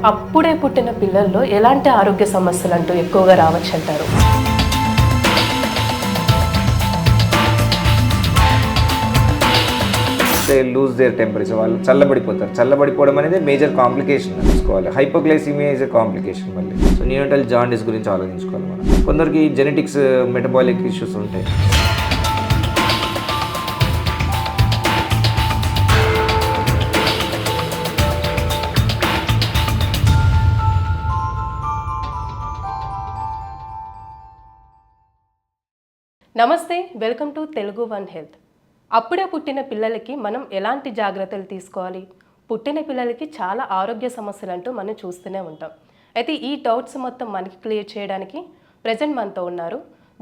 అప్పుడే పుట్టిన పిల్లల్లో ఎలాంటి ఆరోగ్య సమస్యలు అంటూ ఎక్కువగా రావచ్చు అంటారు? దే లూజ్ దేర్ టెంపరేచర్, వాళ్ళు చల్లబడిపోతారు. చల్లబడిపోవడం అనేది మేజర్ కాంప్లికేషన్ చూసుకోవాలి. Hypoglycaemia is a complication. మళ్ళీ సో న్యూనటల్ జాండీస్ గురించి ఆలోచించుకోవాలి మనం. కొందరికి జెనెటిక్స్ మెటబాలిక్ ఇష్యూస్ ఉంటాయి. నమస్తే, welcome to Telugu one health. అప్పుడే పుట్టిన పిల్లలకి మనం ఎలాంటి జాగ్రత్తలు తీసుకోవాలి? పుట్టిన పిల్లలకి చాలా ఆరోగ్య సమస్యలు అంటూ మనం చూస్తూనే ఉంటాం. అయితే ఈ డౌట్స్ మొత్తం మనకి క్లియర్ చేయడానికి ప్రజెంట్ మనతో ఉన్నారు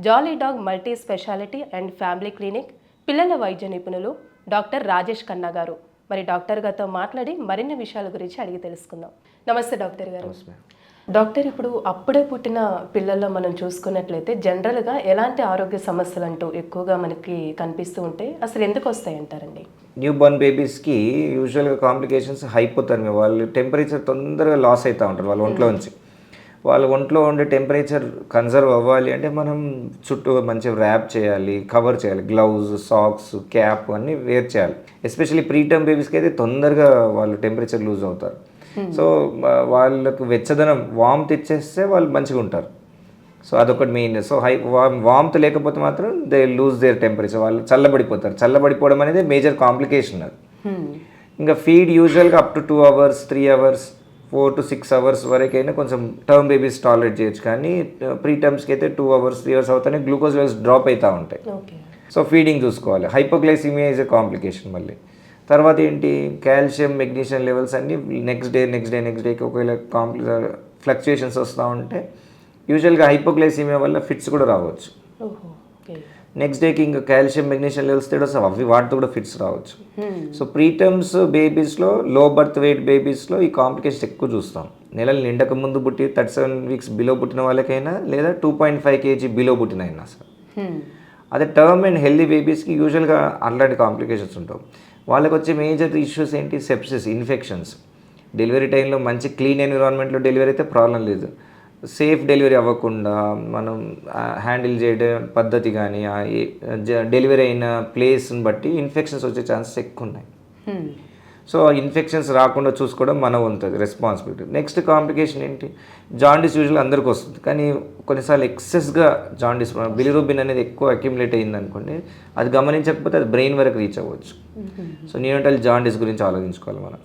jolly dog multi speciality and family clinic పిల్లల వైద్య నిపుణులు డాక్టర్ రాజేష్ ఖన్నా గారు. మరి డాక్టర్ గారితో మాట్లాడి మరిన్ని విషయాల గురించి అడిగి తెలుసుకుందాం. నమస్తే డాక్టర్ గారు. డాక్టర్, ఇప్పుడు అప్పుడే పుట్టిన పిల్లల్లో మనం చూసుకున్నట్లయితే జనరల్గా ఎలాంటి ఆరోగ్య సమస్యలు అంటూ ఎక్కువగా మనకి కనిపిస్తూ ఉంటే అసలు ఎందుకు వస్తాయి అంటారండి? న్యూ బోర్న్ బేబీస్కి యూజువల్గా కాంప్లికేషన్స్ హైపోథర్మియా. వాళ్ళు టెంపరేచర్ తొందరగా లాస్ అవుతూ ఉంటారు వాళ్ళ ఒంట్లోంచి. వాళ్ళ ఒంట్లో ఉండే టెంపరేచర్ కన్జర్వ్ అవ్వాలి అంటే మనం చుట్టూ మంచిగా ర్యాప్ చేయాలి, కవర్ చేయాలి. గ్లౌజ్, సాక్స్, క్యాప్ అన్నీ వేర్ చేయాలి. ఎస్పెషల్లీ ప్రీటర్మ్ బేబీస్కి అయితే తొందరగా వాళ్ళు టెంపరేచర్ లూజ్ అవుతారు. సో వాళ్ళకు వెచ్చదనం వామ్త్ ఇచ్చేస్తే వాళ్ళు మంచిగా ఉంటారు. సో అదొకటి మెయిన్. సో వామ్త్ లేకపోతే మాత్రం దే లూజ్ దేర్ టెంపరేచర్, వాళ్ళు చల్లబడిపోతారు. చల్లబడిపోవడం అనేది మేజర్ కాంప్లికేషన్. అది ఇంకా ఫీడ్ యూజువల్గా up to 2 hours 3 hours 4 to 6 hours వరకైనా కొంచెం టర్మ్ బేబీస్ టాలరేట్ చేయొచ్చు. కానీ ప్రీ టర్మ్స్కి అయితే 2 hours 3 hours అవుతానే గ్లూకోజ్ లెవెల్స్ డ్రాప్ అవుతూ ఉంటాయి. సో ఫీడింగ్ చూసుకోవాలి. Hypoglycaemia is a complication. మళ్ళీ తర్వాత ఏంటి, కాల్షియం మెగ్నీషియం లెవెల్స్ అన్నీ నెక్స్ట్ డేకి ఒకవేళ ఫ్లక్చుయేషన్స్ వస్తూ ఉంటే యూజువల్గా హైపోగ్లైసిమియా వల్ల ఫిట్స్ కూడా రావచ్చు. నెక్స్ట్ డేకి ఇంకా కాల్షియం మెగ్నీషియం లెవెల్స్ తేడా అవి వాటితో కూడా ఫిట్స్ రావచ్చు. సో ప్రీటర్మ్స్ బేబీస్లో, లో బర్త్ వెయిట్ బేబీస్లో ఈ కాంప్లికేషన్స్ ఎక్కువ చూస్తాం. నెలలు నిండక ముందు పుట్టి 37 weeks బిలో పుట్టిన వాళ్ళకైనా లేదా 2.5 kg బిలో పుట్టిన అయినా అసలు. అదే టర్మ్ అండ్ హెల్దీ బేబీస్కి యూజువల్గా అలాంటి కాంప్లికేషన్స్ ఉంటాయి. వాళ్ళకి వచ్చే మేజర్ ఇష్యూస్ ఏంటి, సెప్సిస్, ఇన్ఫెక్షన్స్. డెలివరీ టైంలో మంచి క్లీన్ ఎన్విరాన్మెంట్లో డెలివరీ అయితే ప్రాబ్లం లేదు. సేఫ్ డెలివరీ అవ్వకుండా మనం హ్యాండిల్ చేయడం పద్ధతి కానీ డెలివరీ అయిన ప్లేస్ని బట్టి ఇన్ఫెక్షన్స్ వచ్చే ఛాన్సెస్ ఎక్కువ ఉన్నాయి. సో ఇన్ఫెక్షన్స్ రాకుండా చూసుకోవడం మన వంతు రెస్పాన్సిబిలిటీ. నెక్స్ట్ కాంప్లికేషన్ ఏంటి, జాండీస్ యూజువల్ అందరికీ వస్తుంది. కానీ కొన్నిసార్లు ఎక్సెస్గా జాండీస్, బిలిరూబిన్ అనేది ఎక్కువ అక్యుములేట్ అయింది అనుకోండి, అది గమనించకపోతే అది బ్రెయిన్ వరకు రీచ్ అవ్వచ్చు. సో న్యూనటల్ జాండీస్ గురించి ఆలోచించుకోవాలి మనం.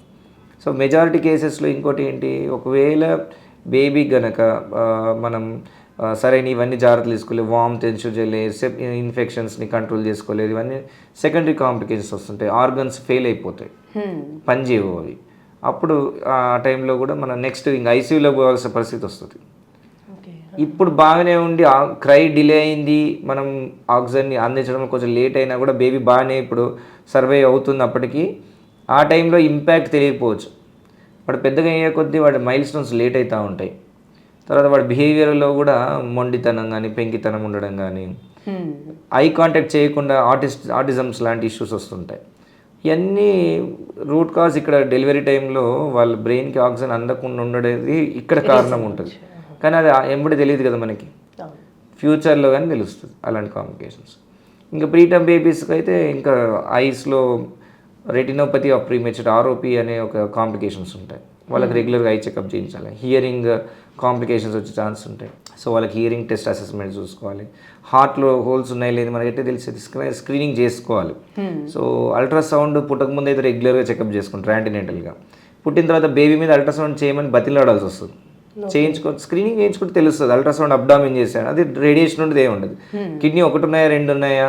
సో మెజారిటీ కేసెస్లో ఇంకోటి ఏంటి, ఒకవేళ బేబీ గనక మనం సరైన ఇవన్నీ జాగ్రత్తలు తీసుకోలేదు, వామ్ తెన్షుజలేదు, ఇన్ఫెక్షన్స్ని కంట్రోల్ చేసుకోలేదు, ఇవన్నీ సెకండరీ కాంప్లికేషన్స్ వస్తుంటాయి. ఆర్గన్స్ ఫెయిల్ అయిపోతాయి, పనిచేయవు అవి. అప్పుడు ఆ టైంలో కూడా మనం నెక్స్ట్ ఇంకా ఐసీయూలో పోవాల్సిన పరిస్థితి వస్తుంది. ఇప్పుడు బాగానే ఉండి క్రై డిలే అయింది, మనం ఆక్సిజన్ని అందించడం కొంచెం లేట్ అయినా కూడా బేబీ బాగానే ఇప్పుడు సర్వే అవుతున్నప్పటికీ ఆ టైంలో ఇంపాక్ట్ తెలియకపోవచ్చు. వాడు పెద్దగా అయ్యే కొద్దీ వాడి మైల్ స్టోన్స్ లేట్ అవుతూ ఉంటాయి. తర్వాత వాడి బిహేవియర్లో కూడా మొండితనం కానీ, పెంకితనం ఉండడం కానీ, ఐ కాంటాక్ట్ చేయకుండా ఆటిజమ్స్ లాంటి ఇష్యూస్ వస్తుంటాయి. ఇవన్నీ రూట్ కాజ్ ఇక్కడ డెలివరీ టైంలో వాళ్ళ బ్రెయిన్కి ఆక్సిజన్ అందకుండా ఉండేది ఇక్కడ కారణం ఉంటుంది. కానీ అది ఎంబడి తెలియదు కదా మనకి, ఫ్యూచర్లో కానీ తెలుస్తుంది అలాంటి కాంప్లికేషన్స్. ఇంకా ప్రీటర్మ్ బేబీస్కి అయితే ఇంకా ఐస్లో రెటినోపతి ఆఫ్ ప్రీమెచ్యూర్, ఆర్ఓపి అనే ఒక కాంప్లికేషన్స్ ఉంటాయి. వాళ్ళకి రెగ్యులర్గా ఐ చెకప్ చేయించాలి. హియరింగ్ కాంప్లికేషన్స్ వచ్చే ఛాన్స్ ఉంటాయి. సో వాళ్ళకి హియరింగ్ టెస్ట్ అసెస్మెంట్ చూసుకోవాలి. హార్ట్లో హోల్స్ ఉన్నాయి లేదు మనకైతే తెలిసేది స్క్రీనింగ్ చేసుకోవాలి. సో అల్ట్రాసౌండ్ పుట్టకముందు అయితే రెగ్యులర్గా చెకప్ చేసుకుంటారు యాంటీనేటల్గా. పుట్టిన తర్వాత బేబీ మీద అల్ట్రాసౌండ్ చేయమని బతిలాడాల్సి వస్తుంది. స్క్రీనింగ్ చేయించుకుంటే తెలుస్తుంది. అల్ట్రాసౌండ్ అబ్డామిన్ చేశాడు, అది రేడియేషన్ ఉండేది ఏమి ఉండదు. కిడ్నీ 1 ఉన్నాయా 2 ఉన్నాయా,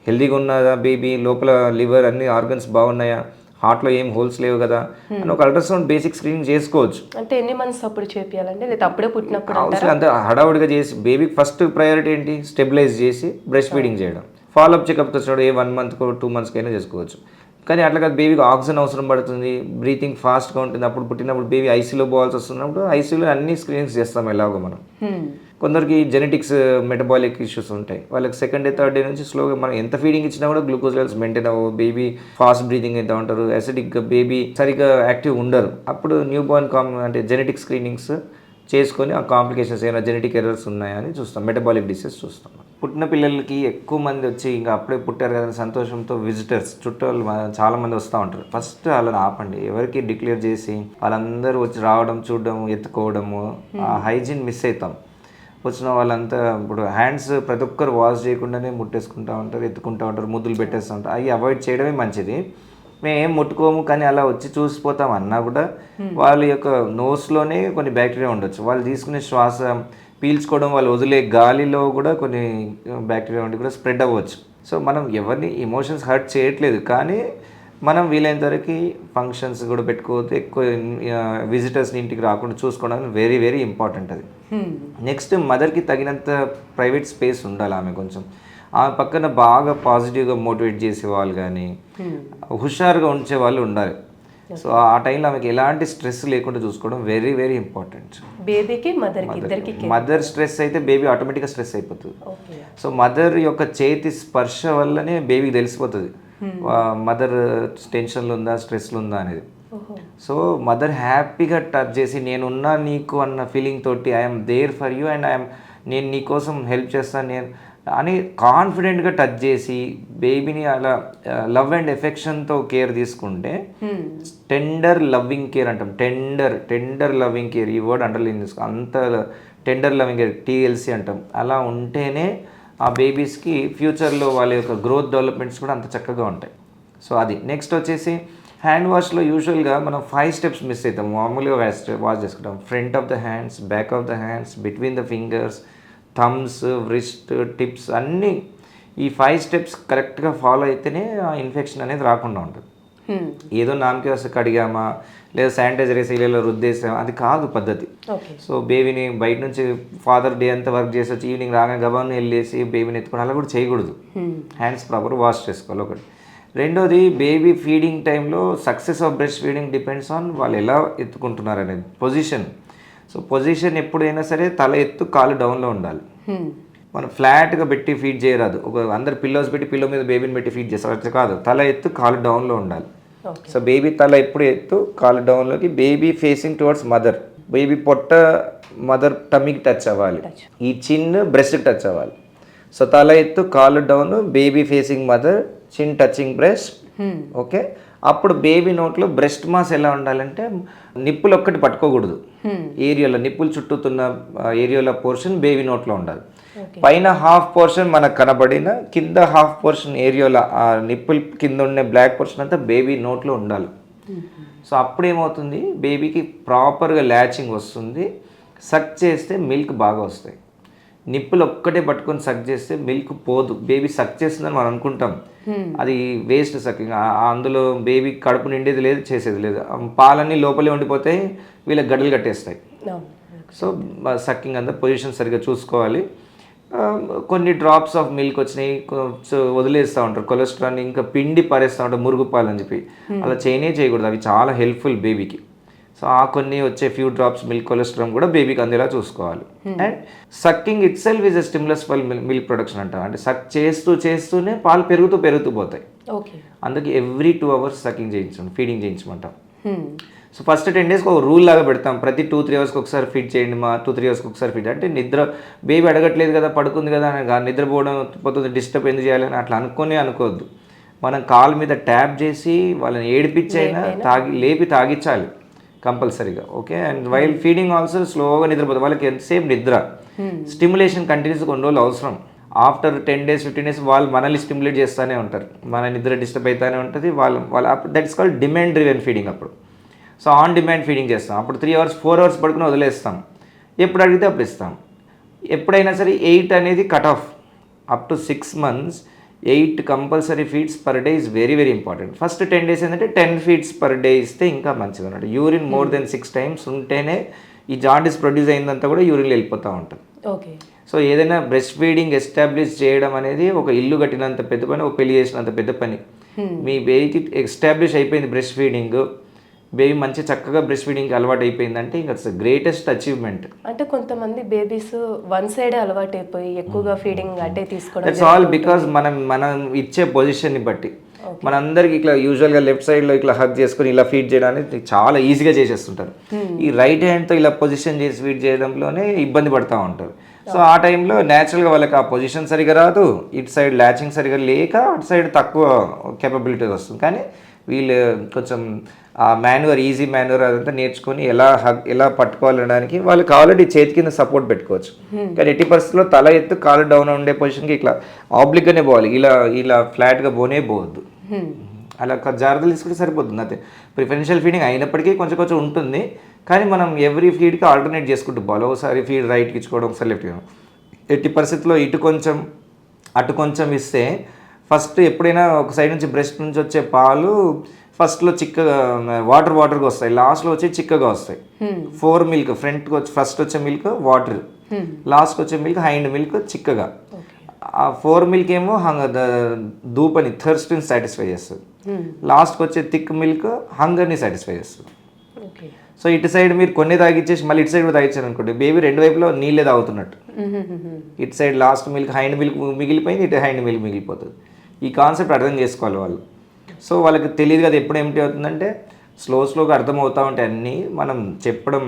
హెల్దీగా ఉన్నదా బేబీ, లోపల లివర్ అన్ని ఆర్గన్స్ బాగున్నాయా, హార్ట్లో ఏం హోల్స్ లేవు కదా అని ఒక అల్ట్రాసౌండ్ బేసిక్ స్క్రీనింగ్ చేసుకోవచ్చు. అంటే ఎన్ని మంత్స్ అప్పుడు చేయాలంటే లేదా అప్పుడే పుట్టినప్పుడు? అవసరం అంత హడావుడిగా చేసి బేబీకి ఫస్ట్ ప్రయారిటీ ఏంటి, స్టెబిలైజ్ చేసి బ్రెస్ట్ ఫీడింగ్ చేయడం. ఫాలోఅప్ చెకప్ వచ్చాడు 1 month 2 months అయినా చేసుకోవచ్చు. కానీ అట్లా కాదు, బేబీకి ఆక్సిజన్ అవసరం పడుతుంది, బ్రీతింగ్ ఫాస్ట్గా ఉంటుంది, అప్పుడు పుట్టినప్పుడు బేబీ ఐసీలో పోవాల్సి వస్తున్నప్పుడు ఐసీలో అన్ని స్క్రీనింగ్స్ చేస్తాం ఎలాగో మనం. కొందరికి జెనెటిక్స్ మెటబాలిక్ ఇష్యూస్ ఉంటాయి, వాళ్ళకి సెకండ్ డే థర్డ్ డే నుంచి స్లోగా మనం ఎంత ఫీడింగ్ ఇచ్చినా కూడా గ్లూకోజ్ లెవెల్స్ మెయింటైన్ అవ్వవు, బేబీ ఫాస్ట్ బ్రీతింగ్ అయితే ఉంటారు, అసిడిక్ బేబీ సరిగ్గా యాక్టివ్ ఉండరు. అప్పుడు న్యూ బోర్న్ అంటే జెనెటిక్ స్క్రీనింగ్స్ చేసుకొని ఆ కాంప్లికేషన్స్ ఏమైనా జెనెటిక్ ఎర్రర్స్ ఉన్నాయా అని చూస్తాం, మెటబాలిక్ డిసీజ్ చూస్తాం. పుట్టిన పిల్లలకి ఎక్కువ మంది వచ్చి ఇంకా అప్పుడే పుట్టారు కదా సంతోషంతో విజిటర్స్ చుట్టాలు చాలా మంది వస్తూ ఉంటారు. ఫస్ట్ వాళ్ళని ఆపండి, ఎవరికి డిక్లేర్ చేసి వాళ్ళందరూ వచ్చి రావడం చూడడం ఎత్తుకోవడము, ఆ హైజీన్ మిస్ అవుతాం. వచ్చిన వాళ్ళంతా ఇప్పుడు హ్యాండ్స్ ప్రతి ఒక్కరు వాష్ చేయకుండానే ముట్టేసుకుంటూ ఉంటారు, ఎత్తుకుంటూ ఉంటారు, ముద్దులు పెట్టేస్తూ ఉంటారు. అవి అవాయిడ్ చేయడమే మంచిది. మేము ఏం ముట్టుకోము కానీ అలా వచ్చి చూసిపోతాం అన్నా కూడా వాళ్ళ యొక్క నోస్లోనే కొన్ని బ్యాక్టీరియా ఉండొచ్చు, వాళ్ళు తీసుకునే శ్వాస పీల్చుకోవడం, వాళ్ళు వదిలే గాలిలో కూడా కొన్ని బ్యాక్టీరియా ఉండి కూడా స్ప్రెడ్ అవ్వచ్చు. సో మనం ఎవరిని ఎమోషన్స్ హర్ట్ చేయట్లేదు, కానీ మనం వీలైనంత వరకు ఫంక్షన్స్ కూడా పెట్టుకోవద్దు, ఎక్కువ విజిటర్స్ని ఇంటికి రాకుండా చూసుకోవడం వెరీ వెరీ ఇంపార్టెంట్. అది నెక్స్ట్ మదర్కి తగినంత ప్రైవేట్ స్పేస్ ఉండాలి. ఆమె కొంచెం ఆమె పక్కన బాగా పాజిటివ్గా మోటివేట్ చేసే వాళ్ళు కానీ హుషారుగా ఉంచే వాళ్ళు ఉండాలి. సో ఆ టైంలో ఆమెకి ఎలాంటి స్ట్రెస్ లేకుండా చూసుకోవడం వెరీ వెరీ ఇంపార్టెంట్. బేబీకి మదర్కి మదర్ స్ట్రెస్ అయితే బేబీ ఆటోమేటిక్గా స్ట్రెస్ అయిపోతుంది. సో మదర్ యొక్క చేతి స్పర్శ వల్లనే బేబీకి తెలిసిపోతుంది మదర్ టెన్షన్లో ఉందా స్ట్రెస్లో ఉందా అనేది. సో మదర్ హ్యాపీగా టచ్ చేసి నేనున్నా నీకు అన్న ఫీలింగ్ తోటి I'm there for you and నేను నీకోసం హెల్ప్ చేస్తాను నేను అని కాన్ఫిడెంట్గా టచ్ చేసి బేబీని అలా లవ్ అండ్ ఎఫెక్షన్తో కేర్ తీసుకుంటే టెండర్ లవ్వింగ్ కేర్ అంటాం. టెండర్ లవ్వింగ్ కేర్, ఈ వర్డ్ అండర్లైన్ చేసుకో, అంత టెండర్ లవ్వింగ్ కేర్ TLC అంటాం. అలా ఉంటేనే ఆ బేబీస్కి ఫ్యూచర్లో వాళ్ళ యొక్క గ్రోత్ డెవలప్మెంట్స్ కూడా అంత చక్కగా ఉంటాయి. సో అది నెక్స్ట్ వచ్చేసి హ్యాండ్ వాష్లో యూజువల్గా మనం 5 steps మిస్ అవుతాం. మామూలుగా వాష్ చేసుకుంటాం. Front of the hands, back of the hands, between the fingers, thumbs, wrist, tips అన్నీ ఈ 5 steps కరెక్ట్గా ఫాలో అయితేనే ఆ ఇన్ఫెక్షన్ అనేది రాకుండా ఉంటుంది. ఏదో నామకే వస్తే కడిగామా లేదా శానిటైజర్ వేసి ఇలా రుద్దేసామా అది కాదు పద్ధతి. సో బేబీని బయట నుంచి ఫాదర్ డే అంతా వర్క్ చేసి వచ్చి ఈవినింగ్ రాగానే గబాన్ని వెళ్ళేసి బేబీని ఎత్తుకోవడం అలా కూడా చేయకూడదు. హ్యాండ్స్ ప్రాపర్ వాష్ చేసుకోవాలి ఒకటి. రెండోది బేబీ ఫీడింగ్ టైంలో success of breast feeding depends on వాళ్ళు ఎలా ఎత్తుకుంటున్నారు అనేది పొజిషన్. సో పొజిషన్ ఎప్పుడైనా సరే తల ఎత్తు కాలు డౌన్లో ఉండాలి. మనం ఫ్లాట్గా పెట్టి ఫీడ్ చేయరాదు. అందరు పిల్లోస్ పెట్టి పిల్లో మీద బేబీని పెట్టి ఫీడ్ చేస్తారు, అది కాదు. తల ఎత్తు కాలు డౌన్లో ఉండాలి. సో బేబీ తల ఎప్పుడు ఎత్తు కాలు డౌన్లోకి, baby facing towards mother, baby పొట్ట మదర్ టమ్మీకి టచ్ అవ్వాలి, ఈ చిన్ బ్రెస్ట్కి టచ్ అవ్వాలి. సో తల ఎత్తు కాలు డౌన్, బేబీ ఫేసింగ్ మదర్, చిన్ టచింగ్ బ్రెస్ట్. ఓకే, అప్పుడు బేబీ నోట్లో బ్రెస్ట్ మాస్ ఎలా ఉండాలంటే నిప్పులు ఒక్కటి పట్టుకోకూడదు, ఏరియాలో నిప్పులు చుట్టూతున్న ఏరియాలో పోర్షన్ బేబీ నోట్లో ఉండాలి. పైన హాఫ్ పోర్షన్ మనకు కనబడిన కింద హాఫ్ పోర్షన్ ఏరియాలో ఆ నిప్పుల్ కింద ఉండే బ్లాక్ పోర్షన్ అంతా బేబీ నోట్లో ఉండాలి. సో అప్పుడు ఏమవుతుంది, బేబీకి ప్రాపర్గా ల్యాచింగ్ వస్తుంది, సక్ చేస్తే మిల్క్ బాగా వస్తాయి. నిప్పులు ఒక్కటే పట్టుకొని సక్ చేస్తే మిల్క్ పోదు. బేబీ సక్ చేస్తుందని మనం అనుకుంటాం, అది వేస్ట్ సక్కింగ్. అందులో బేబీ కడుపు నిండేది లేదు, చేసేది లేదు, పాలన్నీ లోపలే ఉండిపోతాయి, వీళ్ళకి గడ్డలు కట్టేస్తాయి. సో సక్కింగ్ అంతా పొజిషన్ సరిగ్గా చూసుకోవాలి. కొన్ని డ్రాప్స్ ఆఫ్ మిల్క్ వచ్చినాయి వదిలేస్తూ ఉంటారు, కొలెస్ట్రాల్ ఇంకా పిండి పారేస్తూ ఉంటారు మురుగు పాలు అని చెప్పి, అలా చేయకూడదు. అవి చాలా హెల్ప్ఫుల్ బేబీకి. సో ఆ కొన్ని వచ్చే ఫ్యూ డ్రాప్స్ మిల్క్ కొలెస్ట్రాల్ కూడా బేబీకి అందేలా చూసుకోవాలి. And sucking it self is a stimulus for milk production అంటాం. అంటే సక్ చేస్తూనే పాలు పెరుగుతూ పోతాయి. అందుకే ఎవ్రీ 2 hours సక్కింగ్ చేయించండి, ఫీడింగ్ చేయించమంటాం. సో ఫస్ట్ 10 days ఒక రూల్ లాగా పెడతాం, ప్రతి 2-3 hours ఒకసారి ఫీడ్ చేయండి, 2-3 hours ఒకసారి ఫీడ్. అంటే నిద్ర బేబీ అడగట్లేదు కదా, పడుకుంది కదా అని నిద్రపోవడం పోతుంది, డిస్టర్బ్ ఎందుకు చేయాలని అట్లా అనుకోవద్దు. మనం కాలు మీద ట్యాప్ చేసి వాళ్ళని ఏడిపించైనా లేపి తాగించాలి కంపల్సరీగా. Okay, and while feeding also స్లోగా నిద్రపోతుంది. వాళ్ళకి ఎంతసేపు నిద్ర స్టిమ్యులేషన్ కంటిన్యూస్ కొన్ని రోజులు అవసరం. ఆఫ్టర్ 10 days 15 days వాళ్ళు మనల్ని స్టిమ్యులేట్ చేస్తూనే ఉంటారు, మన నిద్ర డిస్టర్బ్ అవుతూనే ఉంటుంది. వాళ్ళ that is called demand driven feeding. అప్పుడు సో ఆన్ డిమాండ్ ఫీడింగ్ చేస్తాం. అప్పుడు 3 hours 4 hours పడుకుని వదిలేస్తాం, ఎప్పుడు అడిగితే అప్పుడు ఇస్తాం. ఎప్పుడైనా సరే 8 అనేది cut off. Up to 6 months 8 compulsory feeds per day is very very important. First 10 days ఏంటంటే 10 feeds పర్ డే ఇస్తే ఇంకా మంచిది అన్నట్టు. యూరిన్ మోర్ దెన్ 6 times ఉంటేనే ఈ జాండిస్ ప్రొడ్యూస్ అయిందంతా కూడా యూరిన్లో వెళ్ళిపోతూ ఉంటుంది. సో ఏదైనా బ్రెస్ట్ ఫీడింగ్ ఎస్టాబ్లిష్ చేయడం అనేది ఒక ఇల్లు కట్టినంత పెద్ద పని, ఒక పెళ్లి చేసినంత పెద్ద పని. మీ బేబీకి ఎస్టాబ్లిష్ అయిపోయింది బ్రెస్ట్ ఫీడింగ్, బేబీ మంచి చక్కగా బ్రెస్ట్ ఫీడింగ్కి అలవాటు అయిపోయిందంటే ఇంకా ఇట్స్ గ్రేటెస్ట్ అచీవ్మెంట్. అంటే కొంతమంది బేబీస్ వన్ సైడే అలవాటు అయిపోయి ఎక్కువగా ఫీడింగ్ అట్టే తీసుకోవడం దట్స్ ఆల్ బికాస్ మనం ఇచ్చే పొజిషన్ని బట్టి. మనందరికి ఇట్లా యూజువల్గా లెఫ్ట్ సైడ్లో ఇట్లా హగ్ చేసుకుని ఇలా ఫీడ్ చేయడానికి చాలా ఈజీగా చేసేస్తుంటారు. ఈ రైట్ హ్యాండ్తో ఇలా పొజిషన్ చేసి ఫీడ్ చేయడంలోనే ఇబ్బంది పడుతూ ఉంటారు. సో ఆ టైంలో న్యాచురల్గా వాళ్ళకి ఆ పొజిషన్ సరిగా రాదు, ఇటు సైడ్ ల్యాచింగ్ సరిగా లేక అటు సైడ్ తక్కువ కేపబిలిటీ వస్తుంది. కానీ వీళ్ళు కొంచెం ఆ మాన్యువర్, ఈజీ మాన్యువర్ అదంతా నేర్చుకొని ఎలా పట్టుకోవాలనడానికి వాళ్ళకి ఆల్రెడీ చేతి కింద సపోర్ట్ పెట్టుకోవచ్చు. కానీ ఎట్టి పరిస్థితుల్లో తల ఎత్తు కాలు డౌన్ ఉండే పొజిషన్కి ఇట్లా ఆబ్లిక్గానే పోవాలి, ఇలా ఫ్లాట్గా పోవద్దు. అలా జాగ్రత్తలు తీసుకుంటే సరిపోతుంది. అయితే ప్రిఫరెన్షియల్ ఫీడింగ్ అయినప్పటికీ కొంచెం ఉంటుంది, కానీ మనం ఎవ్రీ ఫీడ్కి ఆల్టర్నేట్ చేసుకుంటూ పోవాలి. ఒకసారి ఫీడ్ రైట్కి ఇచ్చుకోవడం, ఒకసారి లెఫ్ట్కి. ఎట్టి పరిస్థితుల్లో ఇటు కొంచెం అటు కొంచెం ఇస్తే ఫస్ట్ ఎప్పుడైనా ఒక సైడ్ నుంచి బ్రెస్ట్ నుంచి వచ్చే పాలు ఫస్ట్లో చిక్కగా వాటర్గా వస్తాయి, లాస్ట్లో వచ్చి చిక్కగా వస్తాయి. 4 మిల్క్ ఫ్రంట్కి వచ్చి ఫస్ట్ వచ్చే మిల్క్ వాటర్, లాస్ట్కి వచ్చే మిల్క్ హైండ్ మిల్క్ చిక్కగా. ఆ 4 మిల్క్ ఏమో దూపని థర్స్ట్ని సాటిస్ఫై చేస్తుంది, లాస్ట్కి వచ్చే థిక్ మిల్క్ హంగర్ని సాటిస్ఫై చేస్తుంది. సో ఇటు సైడ్ మీరు కొన్ని తాగిచ్చేసి మళ్ళీ ఇటు సైడ్ కూడా తాగిచ్చారు అనుకోండి, బేబీ రెండు వైపులో నీళ్ళే తాగుతున్నట్టు. ఇటు side last milk hind milk మిగిలిపోయింది, ఇటు హైండ్ మిల్క్ మిగిలిపోతుంది. ఈ కాన్సెప్ట్ అర్థం చేసుకోవాలి వాళ్ళు. సో వాళ్ళకి తెలియదు కదా ఎప్పుడు ఏమిటి అవుతుందంటే స్లోగా అర్థమవుతూ ఉంటాయి అన్నీ. మనం చెప్పడం,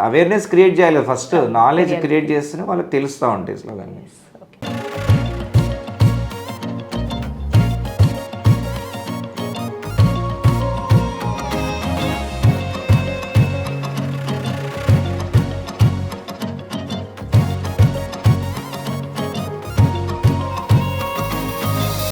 అవేర్నెస్ క్రియేట్ చేయాలి ఫస్ట్, నాలెడ్జ్ క్రియేట్ చేస్తేనే వాళ్ళకి తెలుస్తూ ఉంటాయి స్లోగా అన్నీ.